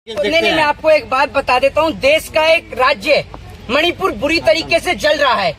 नहीं, मैं आपको एक बात बता देता हूँ। देश का एक राज्य मणिपुर बुरी तरीके से जल रहा है।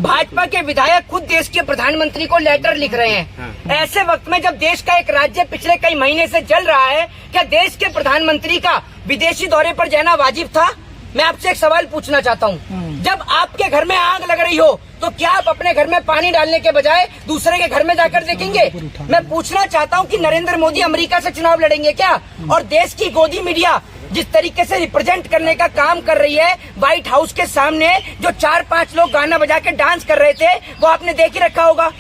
भाजपा के विधायक खुद देश के प्रधानमंत्री को लेटर लिख रहे हैं। ऐसे वक्त में जब देश का एक राज्य पिछले कई महीने से जल रहा है, क्या देश के प्रधानमंत्री का विदेशी दौरे पर जाना वाजिब था? मैं आपसे एक सवाल पूछना चाहता हूँ। जब आपके घर में आग लग रही हो तो क्या आप अपने घर में पानी डालने के बजाय दूसरे के घर में जाकर देखेंगे? मैं पूछना चाहता हूँ कि नरेंद्र मोदी अमेरिका से चुनाव लड़ेंगे क्या? और देश की गोदी मीडिया जिस तरीके से रिप्रेजेंट करने का काम कर रही है, व्हाइट हाउस के सामने जो 4-5 लोग गाना बजा के डांस कर रहे थे, वो आपने देख ही रखा होगा।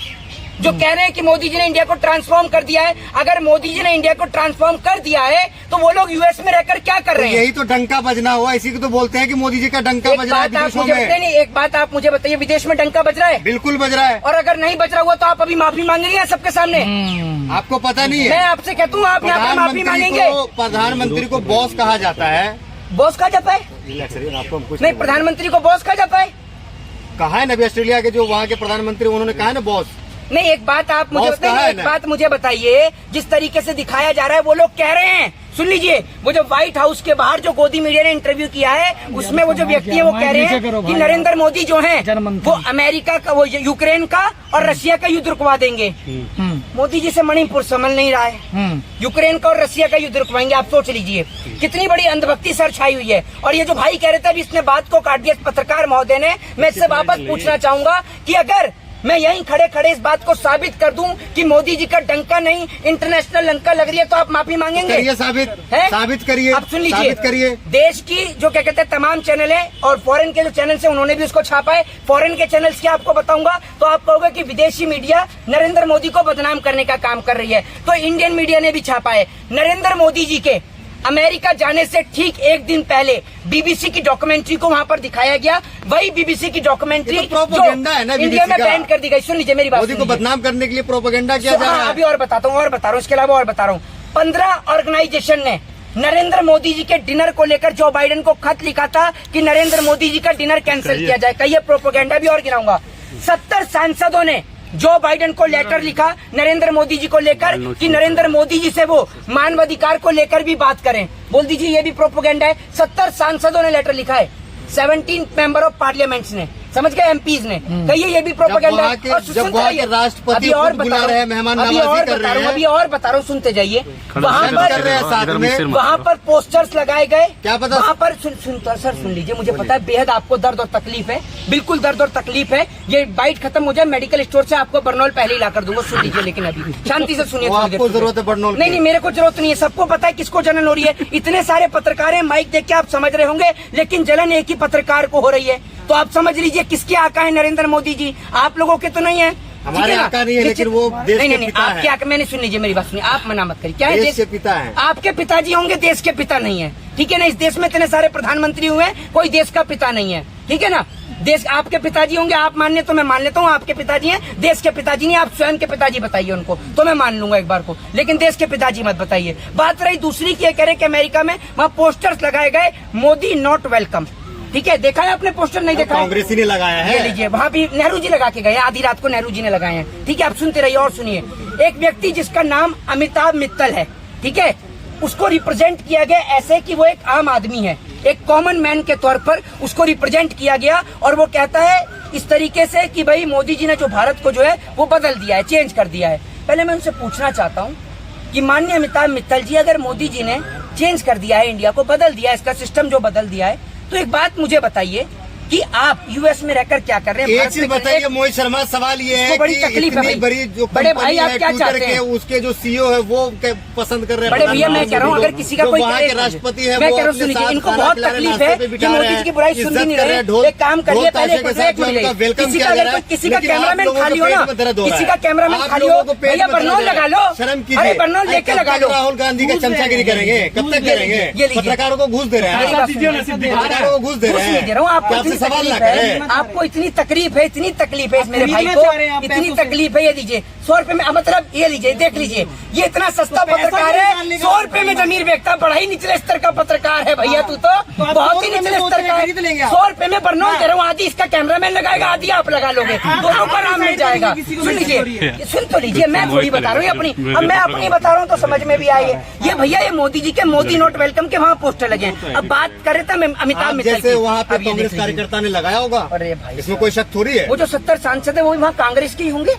जो कह रहे हैं कि मोदी जी ने इंडिया को ट्रांसफॉर्म कर दिया है। अगर मोदी जी ने इंडिया को ट्रांसफॉर्म कर दिया है तो वो लोग यूएस में रहकर क्या कर रहे हैं? यही तो डंका बजना हुआ, इसी को तो बोलते हैं कि मोदी जी का डंका बज रहा है विदेशों में। नहीं, एक बात आप मुझे बताइए, विदेश में डंका बज रहा है? बिल्कुल बज रहा है। और अगर नहीं बज रहा हुआ तो आप अभी माफी मांगेंगे या सबके सामने? आपको पता नहीं है? मैं आपसे कहता हूँ, आप यहाँ पर माफी मांगेंगे? प्रधानमंत्री को बॉस कहा जाता है। बॉस कहा जाता है? नहीं, प्रधानमंत्री को बॉस कहा जाता है? कहा है ना, अभी ऑस्ट्रेलिया के जो वहाँ के प्रधानमंत्री उन्होंने कहा है ना बॉस। नहीं, एक बात आप मुझे बताइए, एक बात मुझे बताइए, जिस तरीके से दिखाया जा रहा है वो लोग कह रहे हैं, सुन लीजिए, वो जो व्हाइट हाउस के बाहर जो गोदी मीडिया ने इंटरव्यू किया है उसमें वो जो व्यक्ति है वो कह रहे हैं कि नरेंद्र मोदी जो हैं वो अमेरिका का, वो यूक्रेन का और रशिया का युद्ध रुकवा देंगे। मोदी जी से मणिपुर संभल नहीं रहा है, यूक्रेन का और रशिया का युद्ध रुकवाएंगे। आप सोच लीजिए कितनी बड़ी अंधभक्ति सर छाई हुई है। और ये जो भाई कह रहे थे अभी इसने बात को काट दिया पत्रकार महोदय ने, मैं इससे वापस पूछना चाहूंगा कि अगर मैं यहीं खड़े खड़े इस बात को साबित कर दूं कि मोदी जी का डंका नहीं इंटरनेशनल लंका लग रही है तो आप माफी मांगेंगे? करिए, साबित करिए। आप सुन लीजिए, देश की जो क्या कहते हैं तमाम चैनल है और फॉरेन के जो चैनल है उन्होंने भी उसको छापा है। फॉरेन के चैनल्स की आपको बताऊंगा तो आप कहोगे कि विदेशी मीडिया नरेंद्र मोदी को बदनाम करने का काम कर रही है। तो इंडियन मीडिया ने भी छापा है। नरेंद्र मोदी जी के अमेरिका जाने से ठीक एक दिन पहले बीबीसी की डॉक्यूमेंट्री को वहां पर दिखाया गया। वही बीबीसी की डॉक्यूमेंट्री तो प्रोपेगेंडा है ना, इंडिया में बैन कर दी गई। सुन लीजिए मेरी बात, मोदी को बदनाम करने के लिए प्रोपेगेंडा किया जा रहा है। अभी और बताता हूँ, इसके अलावा और बता रहा हूँ। 15 ऑर्गेनाइजेशन ने नरेंद्र मोदी जी के डिनर को लेकर जो बाइडेन को खत लिखा था कि नरेंद्र मोदी जी का डिनर कैंसिल किया जाए। कहिए प्रोपेगेंडा भी और गिनाऊंगा। 70 सांसदों ने जो बाइडेन को लेटर लिखा नरेंद्र मोदी जी को लेकर कि नरेंद्र मोदी जी से वो मानवाधिकार को लेकर भी बात करें। बोल दीजिए ये भी प्रोपेगेंडा है। 70 सांसदों ने लेटर लिखा है, 17 मेंबर ऑफ पार्लियामेंट्स ने, समझ गए, एमपीज ने। कहिए ये भी प्रोपेगेंडा है। जब वहाँ के राष्ट्रपति बुला रहे हैं, मेहमान नवाजी कर रहे हैं। अभी और बता रहा हूँ, सुनते जाइए। वहाँ पर पोस्टर्स लगाए गए। क्या पता वहाँ पर सुन लीजिए, मुझे पता है बेहद आपको दर्द और तकलीफ है, बिल्कुल दर्द और तकलीफ है। ये बाइट खत्म हो जाए, मेडिकल स्टोर से आपको बर्नॉल पहले ही ला कर दूंगा। सुन लीजिए, लेकिन अभी शांति से सुनिए। आपको जरूरत है बर्नॉल? नहीं, मेरे को जरूरत नहीं है। सबको पता है किसको जलन हो रही है। इतने सारे पत्रकार हैं, माइक देख के आप समझ रहे होंगे, लेकिन जलन एक ही पत्रकार को हो रही है। तो आप समझ लीजिए किसके आका है नरेंद्र मोदी जी, आप लोगों के तो नहीं है। हमारे आका नहीं है, लेकिन वो देश के पिता हैं। आपके आका, मैंने सुन लीजिए मेरी बात सुनिए, आप मना मत करिए। क्या है, देश के पिता है। आपके पिताजी होंगे, देश के पिता नहीं है, ठीक है ना। इस देश में इतने सारे प्रधानमंत्री हुए हैं, कोई देश का पिता नहीं है, ठीक है ना। देश आपके पिताजी होंगे, आप मानने तो मैं मान लेता हूँ आपके पिताजी हैं, देश के पिताजी नहीं। आप स्वयं के पिताजी बताइए उनको तो मैं मान लूंगा एक बार को, लेकिन देश के पिताजी मत बताइए। बात रही दूसरी की, कह रहे कि अमेरिका में वहाँ पोस्टर्स लगाए गए, मोदी नॉट वेलकम, ठीक है। देखा है आपने पोस्टर? नहीं देखा? कांग्रेस ही ने लगाया है। ले लीजिए, वहाँ भी नेहरू जी लगा के गए, आधी रात को नेहरू जी ने लगाए हैं, ठीक है। आप सुनते रहिए और सुनिए। एक व्यक्ति जिसका नाम अमिताभ मित्तल है, ठीक है, उसको रिप्रेजेंट किया गया ऐसे कि वो एक आम आदमी है, एक कॉमन मैन के तौर पर उसको रिप्रेजेंट किया गया। और वो कहता है इस तरीके से कि भाई मोदी जी ने जो भारत को जो है वो बदल दिया है, चेंज कर दिया है। पहले मैं उनसे पूछना चाहता हूँ कि माननीय अमिताभ मित्तल जी, अगर मोदी जी ने चेंज कर दिया है, इंडिया को बदल दिया है, इसका सिस्टम जो बदल दिया है, तो एक बात मुझे बताइए कि आप यूएस में रहकर क्या कर रहे हैं? एक चीज बताइए मोहित शर्मा, सवाल ये है बड़ी कि तकलीफ है, बड़ी जो बड़े भाई आप क्या चाहते हैं? उसके जो सीईओ है वो पसंद कर रहे हैं। बड़े भैया मैं कह रहा हूँ, अगर किसी का कोई वहाँ के राष्ट्रपति है, मैं कह रहा हूँ सुनिए, इनको बहुत तकलीफ है कि मोदी जी की बुराई सुन भी नहीं रहे। एक काम करिए, पहले किसी का कैमरामैन खाली हो ना, किसी का कैमरामैन खाली हो, भैया बर्नौल लगा लो, शर्म की बर्नौल लेके लगा लो। राहुल गांधी का चमचागिरी करेंगे, कब तक करेंगे? पत्रकारों को घूस दे रहे हैं, पत्रकारों को घूस दे रहे हैं। आप सवाल ना तकलीफ है, करें। आपको इतनी तकलीफ है, इतनी तकलीफ है इस मेरे भाई खरीदना को, चाह रहे हैं आप इतनी पैसों से। तकलीफ है। ये लीजिए 100 रुपए में, मतलब ये लीजिए, देख लीजिए, ये इतना सस्ता तो पैसा पत्रकार क्यों है, निकालने का? 100 रुपए में जमीन बेचता, बड़ा ही निचले स्तर का पत्रकार है भैया तू तो, आप बहुत ही 100 रुपए निचले में स्तर का खरीद लेंगे आप। 100 रुपए में बर्नौल कह रहा हूँ, आधी इसका कैमरामैन लगाएगा, आधी आप लगा लोगे, दोनों का नाम मिल जाएगा। किसी को सुन नहीं हो रही लीजिए, है। सुन तो लीजिए, मैं थोड़ी बता रहा हूँ अपनी, अब मैं अपनी बता रहा हूँ तो समझ में भी आई है। ये भैया ये मोदी जी के मोदी नोट वेलकम के वहाँ पोस्टर लगे हैं। अब बात करें तो अमिताभ आप मित्तल जैसे की। वहाँ पे अब ये कांग्रेस देख लीजिए। कार्यकर्ता ने लगाया होगा, अरे भाई इसमें कोई शक थोड़ी है। वो जो 70 सांसद है वो भी वहाँ कांग्रेस के ही होंगे,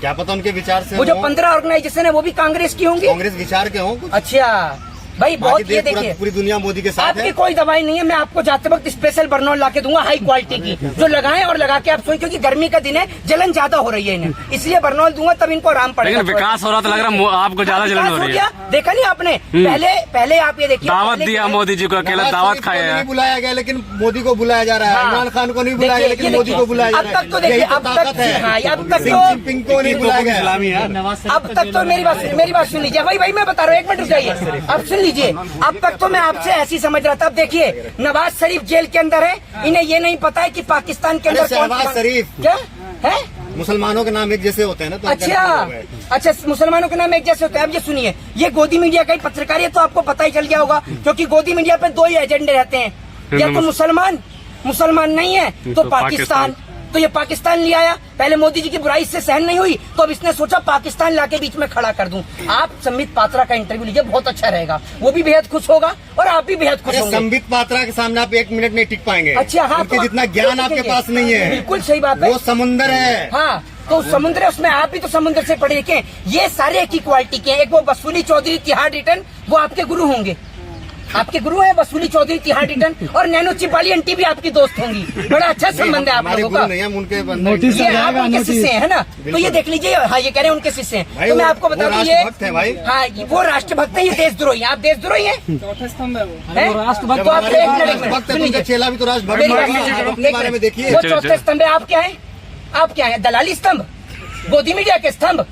क्या पता उनके विचार से वो जो हों, 15 ऑर्गेनाइजेशन है वो भी कांग्रेस की होंगी। कांग्रेस विचार के हों कुछ। अच्छा भाई बाकी बहुत, ये देश देखिए पूरी दुनिया मोदी के साथ आपकी है। कोई दवाई नहीं है, मैं आपको जाते वक्त स्पेशल बर्नौल ला के दूंगा हाई क्वालिटी की, जो लगाएं और लगा के आप सोए, क्योंकि गर्मी का दिन है, जलन ज्यादा हो रही है इन्हें, इसलिए बर्नौल दूंगा तब इनको आराम पड़ेगा। लेकिन विकास हो रहा तो लग रहा है आपको ज्यादा जलन हो रही है। देखा नहीं आपने, पहले आप ये देखिए, दावत पहले दिया क्या है? मोदी जी को, अकेला नवाज दावत शरीफ को खाया नहीं है। बुलाया गया, लेकिन मोदी को बुलाया जा रहा है। हाँ। इमरान खान को नहीं बुलाया गया, देखिए, लेकिन ये मोदी को बुलाया जा अब रहा है। तक तो देखिए, यही तो अब तक ताकत है। हाँ, अब तक शी तो जिनपिंग को नहीं बुलाया गया। अब तक तो मेरी बात सुन लीजिए भाई, मैं बता रहा हूँ, एक मिनट रुक जाइए, अब सुन लीजिए। अब तक तो मैं आपसे ऐसी समझ रहा था, अब देखिए नवाज शरीफ जेल के अंदर है, इन्हें ये नहीं पता है कि पाकिस्तान के अरे अंदर कौन शहबाज शरीफ। क्या है। मुसलमानों के नाम एक जैसे होते हैं ना, तो अच्छा मुसलमानों के नाम एक जैसे होते हैं। अब ये सुनिए, ये गोदी मीडिया का ही पत्रकार है, तो आपको पता ही चल गया होगा, क्योंकि गोदी मीडिया पे 2 ही एजेंडे रहते हैं, या तो मुसलमान नहीं है तो पाकिस्तान। तो ये पाकिस्तान ले आया, पहले मोदी जी की बुराई से सहन नहीं हुई, तो अब इसने सोचा पाकिस्तान लाके बीच में खड़ा कर दूं। आप संबित पात्रा का इंटरव्यू लीजिए, बहुत अच्छा रहेगा, वो भी बेहद खुश होगा और आप भी बेहद खुश होंगे। संबित पात्रा के सामने आप 1 मिनट नहीं टिक पाएंगे। अच्छा हाँ, उनके तो जितना ज्ञान आपके पास नहीं है। बिल्कुल सही बात है, वो समुंदर है। हाँ तो समुद्र है, उसमें आप भी तो समुद्र से पढ़े लिखे हैं। ये सारे एक ही क्वालिटी के हैं। एक वो वसूली चौधरी तिहाड़ रिटर्न, वो आपके गुरु होंगे, आपके गुरु है वसूली चौधरी तिहाड़ रिटर्न, और नैनो चिप वाली आंटी भी आपकी दोस्त होंगी। बड़ा अच्छा संबंध है आप हमारे लोगों गुरु का। नहीं, हम उनके ये आप उनके शिष्य हैं, है ना? तो ये देख लीजिए, हाँ ये कह रहे हैं उनके शिष्य हैं। भाई तो मैं वो- आपको बता वो दूं, ये राष्ट्रभक्त हैं भाई। हाँ वो राष्ट्रभक्त है, ये देशद्रोही है। आप देशद्रोही हैं? चौथा स्तंभ है वो। हैं? जब तो आप हमारे एक गुरु मिनट राष्ट्रभक्त है, तो सुनिए। उनका चेला भी तो राष्ट्रभक्त मेरी है। बात सुनिए, आप अपने बारे में देखिए। वो चौथे स्तंभ है, आप क्या है? आप क्या है? दलाली स्तंभ, गोदी मीडिया के स्तंभ,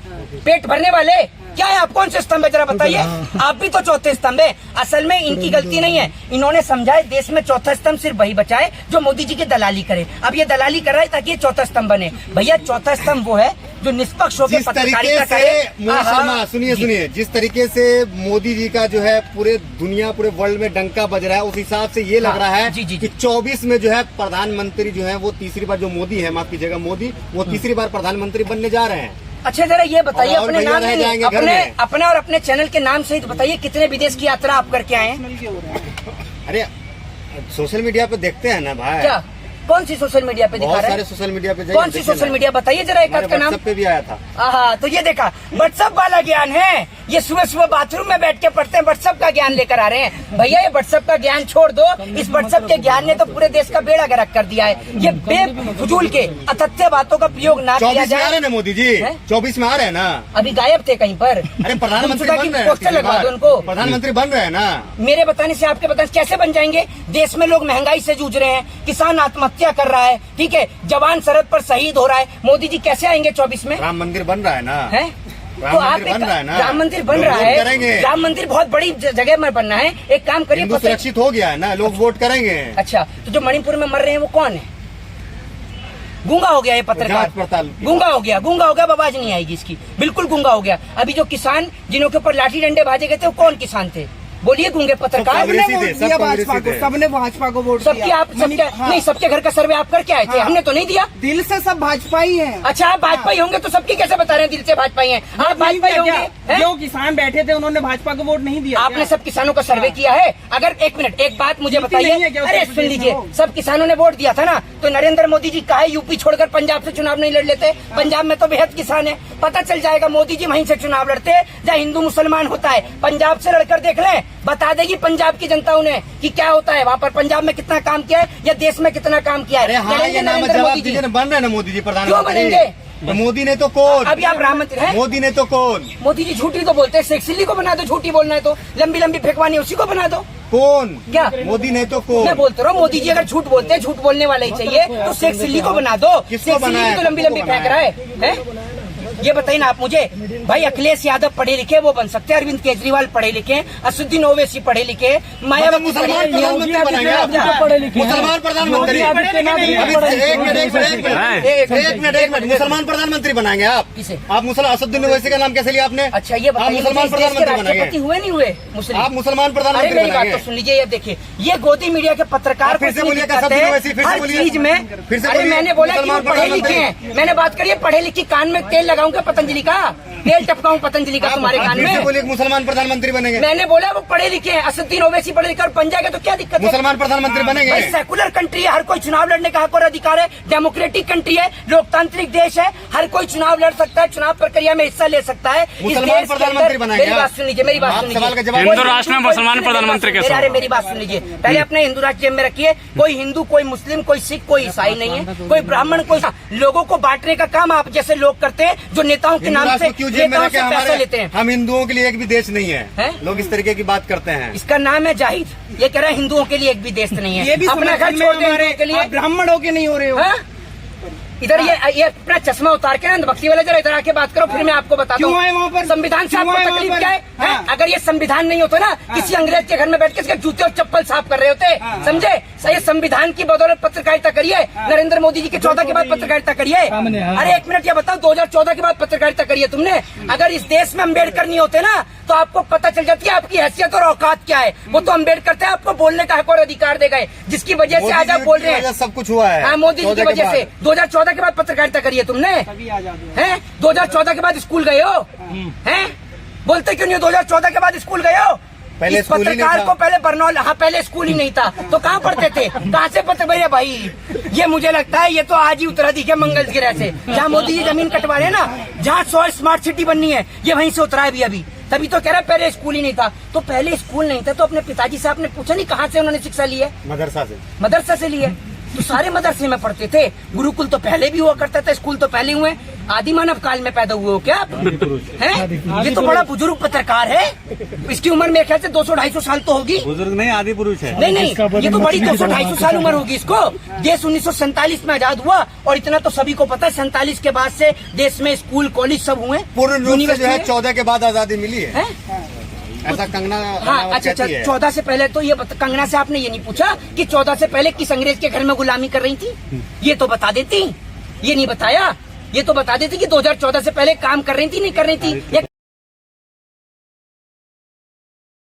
पेट भरने वाले, क्या है आप? कौन से स्तंभ है जरा बताइए? आप भी तो चौथे स्तंभ है। असल में इनकी गलती नहीं है, इन्होंने समझा है देश में चौथा स्तंभ सिर्फ वही बचा है जो मोदी जी की दलाली करे। अब ये दलाली कर रहा है ताकि ये चौथा स्तंभ बने। भैया चौथा स्तंभ वो है जो निष्पक्ष होकर जिस तरीके पत्रकारिता से करे। मोदी शर्मा, सुनिए, जिस तरीके से मोदी जी का जो है पूरे दुनिया पूरे वर्ल्ड में डंका बज रहा है, उस हिसाब से ये लग हाँ, रहा है जी, जी, कि 24 में जो है प्रधानमंत्री जो है वो तीसरी बार, जो मोदी है, माफ कीजिएगा मोदी, वो तीसरी बार प्रधानमंत्री बनने जा रहे हैं। अच्छा जरा ये बताइए, और अपने भैया नाम रह नहीं, जाएंगे घर अपने में। अपने और अपने चैनल के नाम सहित बताइए कितने विदेश की यात्रा आप करके आए हैं? अरे सोशल मीडिया पे देखते हैं ना भाई, क्या कौन सी सोशल मीडिया पे दिखा बहुत रहे सारे हैं? सोशल मीडिया पे कौन सी सोशल मीडिया बताइए जरा एक आध का नाम। व्हाट्सएप पे भी आया था। हाँ तो ये देखा, व्हाट्सएप वाला ज्ञान है। ये सुबह सुबह बाथरूम में बैठ के पढ़ते हैं, व्हाट्सएप का ज्ञान लेकर आ रहे हैं। भैया ये व्हाट्सएप का ज्ञान छोड़ दो, इस व्हाट्सएप के ज्ञान ने तो पूरे देश का बेड़ा गर्क कर दिया है। ये बेफजूल के अतथ्य बातों का प्रयोग ना किया 24 में आ रहे जाए। हैं ना मोदी जी, हैं? 24 में आ रहे हैं ना। अभी गायब थे कहीं पर। अरे प्रधानमंत्री सुधा बन की रहे हैं, पोस्टर तीसरी लगवा बार। दो उनको। प्रधानमंत्री बन रहे हैं ना। मेरे बताने से आपके बताने से कैसे बन जाएंगे? देश में लोग महंगाई से जूझ रहे हैं, किसान आत्महत्या कर रहा है, ठीक है, जवान सरहद पर शहीद हो रहा है। मोदी जी कैसे आएंगे 24 में? राम मंदिर बन रहा है ना। है राम तो आप मंदिर बन रहा है ना। राम मंदिर बन लोग रहा वोट है, करेंगे। राम मंदिर बहुत बड़ी जगह में बनना है। एक काम करिए, हिंदू सुरक्षित हो गया है ना, लोग वोट करेंगे। अच्छा तो जो मणिपुर में मर रहे हैं वो कौन है? गूंगा हो गया ये पत्रकार, जांच पड़ताल की गूंगा हो गया, अब आवाज नहीं आएगी इसकी, बिल्कुल गूंगा हो गया। अभी जो किसान जिनों के ऊपर लाठी डंडे भाजे गए थे वो कौन किसान थे? बोलिए गूंगे पत्रकार। कांग्रेसी सबने वोट थे, दिया सब भाजपा कांग्रेसी को, थे। सबने भाजपा को वोट सबके दिया। आप सबके हाँ। नहीं, सबके घर का सर्वे आप करके आए थे, हाँ। हमने तो नहीं दिया। दिल से सब भाजपा ही है। अच्छा आप भाजपा ही होंगे तो सबकी कैसे बता रहे हैं दिल से भाजपा ही हैं? आप भाजपा ही होंगे हैं? जो किसान बैठे थे उन्होंने भाजपा को वोट नहीं दिया। आपने क्या? सब किसानों का सर्वे किया है? अगर एक मिनट एक बात मुझे नीति नहीं है बताइए, क्या अरे उत्तर सुन प्रदेश लीजिए, में हो? सब किसानों ने वोट दिया था ना, तो नरेंद्र मोदी जी काहे यूपी छोड़कर पंजाब से चुनाव नहीं लड़ लेते? पंजाब में तो बेहद किसान है, पता चल जाएगा। मोदी जी वहीं से चुनाव लड़ते हैं जहाँ हिंदू मुसलमान होता है। पंजाब से लड़कर देख लें, बता देगी पंजाब की जनता उन्हें कि क्या होता है वहाँ पर, पंजाब में कितना काम किया है या देश में कितना काम किया अरे है। हाँ, लड़ेंगे ये नाम नरेंद्र जवाब मोदी जी। दीजिए ना, बन रहे हैं ना मोदी जी क्यों प्रधानमंत्री। बनेंगे? तो मोदी ने तो कौन? अभी आप राम मंदिर हैं? मोदी ने तो कौन? मोदी जी झूठी तो बोलते हैं, शेख सिल्ली को बना दो, झूठी बोलना है तो, लंबी लंबी फेंकवानी उसी को बना दो। कौन? क्या? मोदी ने तो कौन? मैं बोलते रहा हूँ, मोदी जी अगर झूठ बोलते हैं, झूठ बोलने वाला ही चाहिए, तो शेख सिल्ली को बना दो। किसको शेख सिल्ली बनाया? भी तो लंबी लंबी किसको फेंक रहा है? ये बताइए ना आप मुझे, भाई अखिलेश यादव पढ़े लिखे वो बन सकते हैं, अरविंद केजरीवाल पढ़े लिखे, असदुद्दीन ओवैसी पढ़े लिखे, मायावती मुसलमान प्रधानमंत्री बनेंगे आप? मुसलमान प्रधानमंत्री एक मिनट मुसलमान प्रधानमंत्री बनाएंगे आप? किसे? आप मुसलमान असदुद्दीन ओवैसी का नाम कैसे लिया आपने? अच्छा ये आप मुसलमान प्रधानमंत्री राष्ट्रपति बनेंगे? हुए नहीं हुए मुस्लिम? आप मुसलमान अरे प्रधानमंत्री मेरी बात बनेंगे? तो सुन लीजिए, ये देखिए ये गोदी मीडिया के पत्रकार फिर से को बोलिए, इतनी दिक्कत कसम है वैसी, फिर से हर बोलिए। चीज में। फिर से अरे बोलिए, मैंने बोला कि वो मुसलमान पढ़े लिखे प्रधानमंत्री। हैं, मैंने बात करी पढ़े लिखे, कान में तेल लगाऊंगा पतंजलि का, तेल टपकाऊं पतंजलि का तुम्हारे कान फिर से में। बोलिए मुसलमान प्रधानमंत्री बनेंगे? मैंने बोला वो पढ़े लिखे हैं, असदुद्दीन ओवैसी पढ़े लिखे और बन जाएगा तो क्या दिक्कत है? मुसलमान प्रधानमंत्री बनेंगे? भाई सेकुलर कंट्री है, हर कोई चुनाव लड़ने का हक और अधिकार है, डेमोक्रेटिक कंट्री है, लोकतांत्रिक देश है, हर कोई चुनाव लड़ सकता है, चुनाव प्रक्रिया में हिस्सा ले सकता है। इस मुसलमान देश के अंदर- प्रधानमंत्री बनाएंगे मेरी बात सुन लीजिए, मेरी बात आप सुन सवाल का लीजिए। जवाब- हिंदू राष्ट्र में मुसलमान प्रधानमंत्री कैसे अरे होगा? मेरी बात सुन लीजिए, पहले अपने हिंदू राज्य में रखिए, कोई हिंदू, कोई मुस्लिम, कोई सिख, कोई ईसाई नहीं है, कोई ब्राह्मण, कोई लोगों को बांटने का काम आप जैसे लोग करते हैं, जो नेताओं के हिंदू नाम राष्ट्र से को क्यों जेब में नेताओं रखे? से पैसे हमारे लेते हैं। हम हिंदुओं के लिए एक भी देश नहीं है, हैं? लोग इस तरीके की बात करते हैं। इसका नाम है जाहिद, ये कह रहा है हिंदुओं के लिए एक भी देश नहीं है। ये भी अपना घर छोड़ दे हिंदुओं के लिए। आप ब्राह्मण होके नहीं हो रहे हो। हाँ? इधर ये अपना चश्मा उतार के ना भक्ति वाला जरा इधर आके बात करो, फिर मैं आपको बताता क्यों आए वहाँ पर? संविधान से क्यों आपको आए वहाँ तकलीफ पर? क्या है? हाँ। हैं? अगर ये संविधान नहीं होता ना, किसी अंग्रेज के घर में बैठ के इसके जूते और चप्पल साफ कर रहे होते, समझे? ये संविधान की बदौलत पत्रकारिता करिए, नरेंद्र मोदी जी के 14 के बाद पत्रकारिता करिए। अरे एक मिनट ये बताओ, 2014 के बाद पत्रकारिता करिए तुमने? अगर इस देश में अम्बेडकर नहीं होते ना, तो आपको पता चल जाती है आपकी हैसियत और औकात क्या है। वो तो अम्बेडकर थे, आपको बोलने का हक और अधिकार दे गए, जिसकी वजह से आज आप बोल रहे हैं। सब कुछ हुआ है। हाँ, मोदी जी की वजह से 2014 के बाद पत्रकारिता करी है तुमने, हैं? 2014 के बाद स्कूल गए हो, हैं? बोलते क्यों नहीं हो 2014 के बाद स्कूल गए हो? पहले इस स्कूल ही नहीं पत्रकार था। को पहले बरनौल, हाँ पहले स्कूल ही नहीं था तो कहाँ पढ़ते थे? कहाँ से पत्र भैया भाई? ये मुझे लगता है ये तो आज ही उतरा दिखे मंगल ग्रह से, जहाँ मोदी जी जमीन कटवा रहे हैं ना, जहाँ 100 स्मार्ट सिटी बननी है, ये वहीं से उतरा है भी अभी। तभी तो कह रहा है पहले स्कूल ही नहीं था। तो पहले स्कूल नहीं था तो अपने पिताजी से आपने पूछा नहीं कहाँ से उन्होंने शिक्षा ली है? मदरसा से। मदरसा से ली है। तो सारे मदरसे में पढ़ते थे, गुरुकुल तो पहले भी हुआ करता था, स्कूल तो पहले हुए। आदि मानव काल में पैदा हुए हो क्या आप? हैं? ये तो बड़ा बुजुर्ग पत्रकार है, इसकी उम्र मेरे ख्याल से 200-250 साल तो होगी। बुजुर्ग नहीं, आदि पुरुष है। नहीं, ये तो बड़ी 200-250 साल उम्र होगी इसको। देश 1947 में आजाद हुआ और इतना तो सभी को पता है, 47 के बाद से देश में स्कूल कॉलेज सब हुए। पूर्ण रूप से जो है यूनिवर्सिटी 14 के बाद आजादी मिली है, है? ऐसा कंगना हाँ रनावत अच्छा, कहती है। 14 से पहले तो ये कंगना से आपने ये नहीं पूछा कि 14 से पहले किस अंग्रेज के घर में गुलामी कर रही थी? ये तो बता देती, ये नहीं बताया। ये तो बता देती कि 2014 से पहले काम कर रही थी नहीं कर रही थी, या